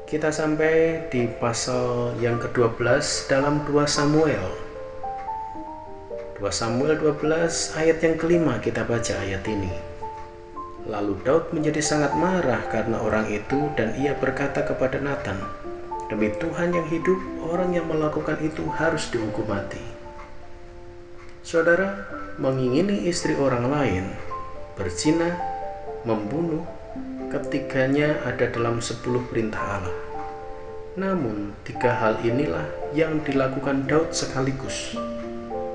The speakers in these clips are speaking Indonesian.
Kita sampai di pasal yang ke-12 dalam 2 Samuel. 2 Samuel 12 ayat yang kelima kita baca ayat ini. Lalu Daud menjadi sangat marah karena orang itu dan ia berkata kepada Nathan, "Demi Tuhan yang hidup, orang yang melakukan itu harus dihukum mati." Saudara, mengingini istri orang lain, berzina, membunuh, ketiganya ada dalam 10 perintah Allah. Namun 3 hal inilah yang dilakukan Daud sekaligus.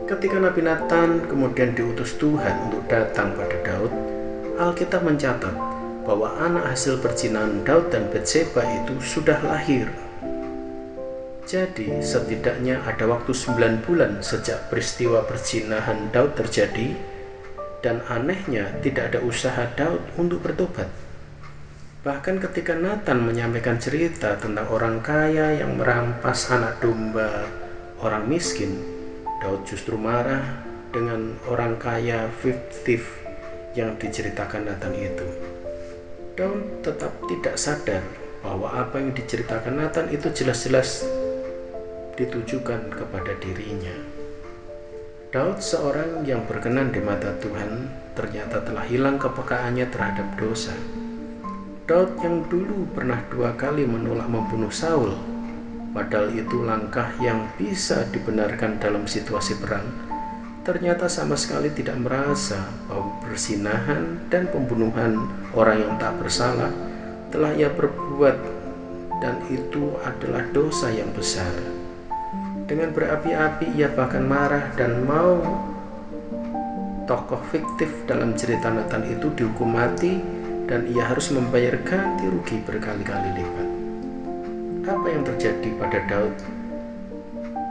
Ketika Nabi Nathan kemudian diutus Tuhan untuk datang pada Daud, Alkitab mencatat bahwa anak hasil perzinahan Daud dan Batseba itu sudah lahir. Jadi setidaknya ada waktu 9 bulan sejak peristiwa perzinahan Daud terjadi, dan anehnya tidak ada usaha Daud untuk bertobat. Bahkan ketika Nathan menyampaikan cerita tentang orang kaya yang merampas anak domba orang miskin, Daud justru marah dengan orang kaya fiktif yang diceritakan Nathan itu. Daud tetap tidak sadar bahwa apa yang diceritakan Nathan itu jelas-jelas ditujukan kepada dirinya. Daud, seorang yang berkenan di mata Tuhan, ternyata telah hilang kepekaannya terhadap dosa. Daud yang dulu pernah 2 kali menolak membunuh Saul, padahal itu langkah yang bisa dibenarkan dalam situasi perang, ternyata sama sekali tidak merasa bahwa perzinahan dan pembunuhan orang yang tak bersalah telah ia perbuat, dan itu adalah dosa yang besar. Dengan berapi-api ia bahkan marah dan mau tokoh fiktif dalam cerita Nathan itu dihukum mati, dan ia harus membayar ganti rugi berkali-kali lipat. Apa yang terjadi pada Daud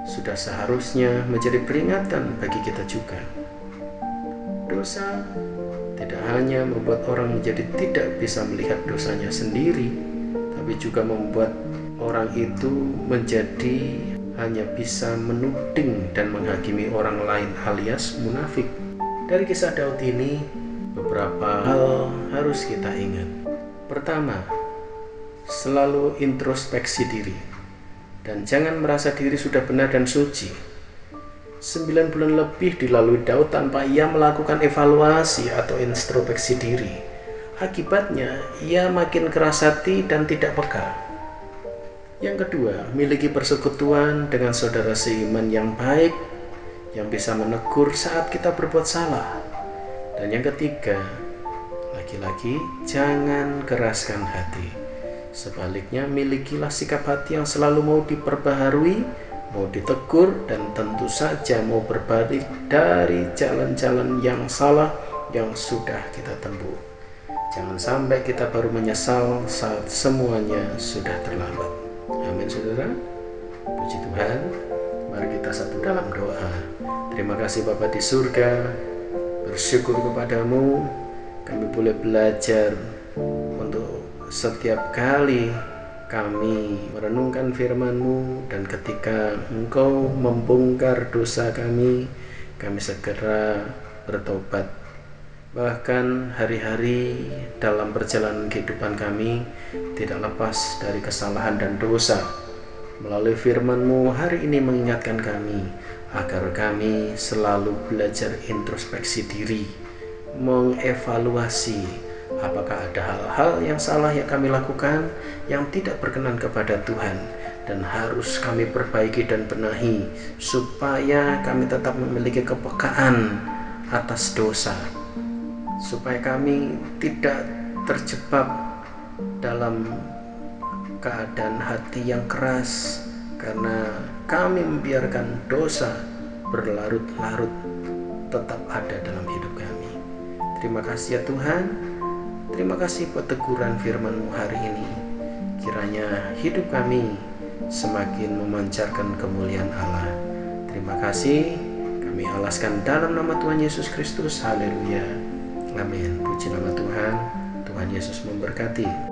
sudah seharusnya menjadi peringatan bagi kita juga. Dosa tidak hanya membuat orang menjadi tidak bisa melihat dosanya sendiri, tapi juga membuat orang itu menjadi hanya bisa menuding dan menghakimi orang lain alias munafik. Dari kisah Daud ini, beberapa hal harus kita ingat. Pertama, selalu introspeksi diri dan jangan merasa diri sudah benar dan suci. 9 bulan lebih dilalui Daud tanpa ia melakukan evaluasi atau introspeksi diri. Akibatnya, ia makin keras hati dan tidak peka. Yang kedua, miliki persekutuan dengan saudara seiman yang baik, yang bisa menegur saat kita berbuat salah. Dan yang ketiga, lagi-lagi jangan keraskan hati. Sebaliknya, milikilah sikap hati yang selalu mau diperbaharui, mau ditegur, dan tentu saja mau berbalik dari jalan-jalan yang salah yang sudah kita tempuh. Jangan sampai kita baru menyesal saat semuanya sudah terlambat. Amin, saudara. Puji Tuhan. Mari kita satu dalam doa. Terima kasih Bapa di surga, bersyukur kepadamu kami boleh belajar untuk setiap kali kami merenungkan firman-Mu, dan ketika Engkau membongkar dosa kami segera bertobat. Bahkan hari-hari dalam perjalanan kehidupan kami tidak lepas dari kesalahan dan dosa. Melalui firman-Mu hari ini mengingatkan kami agar kami selalu belajar introspeksi diri, mengevaluasi apakah ada hal-hal yang salah yang kami lakukan yang tidak berkenan kepada Tuhan, dan harus kami perbaiki dan benahi supaya kami tetap memiliki kepekaan atas dosa, supaya kami tidak terjebak dalam keadaan hati yang keras karena kami membiarkan dosa berlarut-larut tetap ada dalam hidup kami. Terima kasih ya Tuhan. Terima kasih buat teguran firman-Mu hari ini. Kiranya hidup kami semakin memancarkan kemuliaan Allah. Terima kasih. Kami alaskan dalam nama Tuhan Yesus Kristus. Haleluya. Amin. Puji nama Tuhan. Tuhan Yesus memberkati.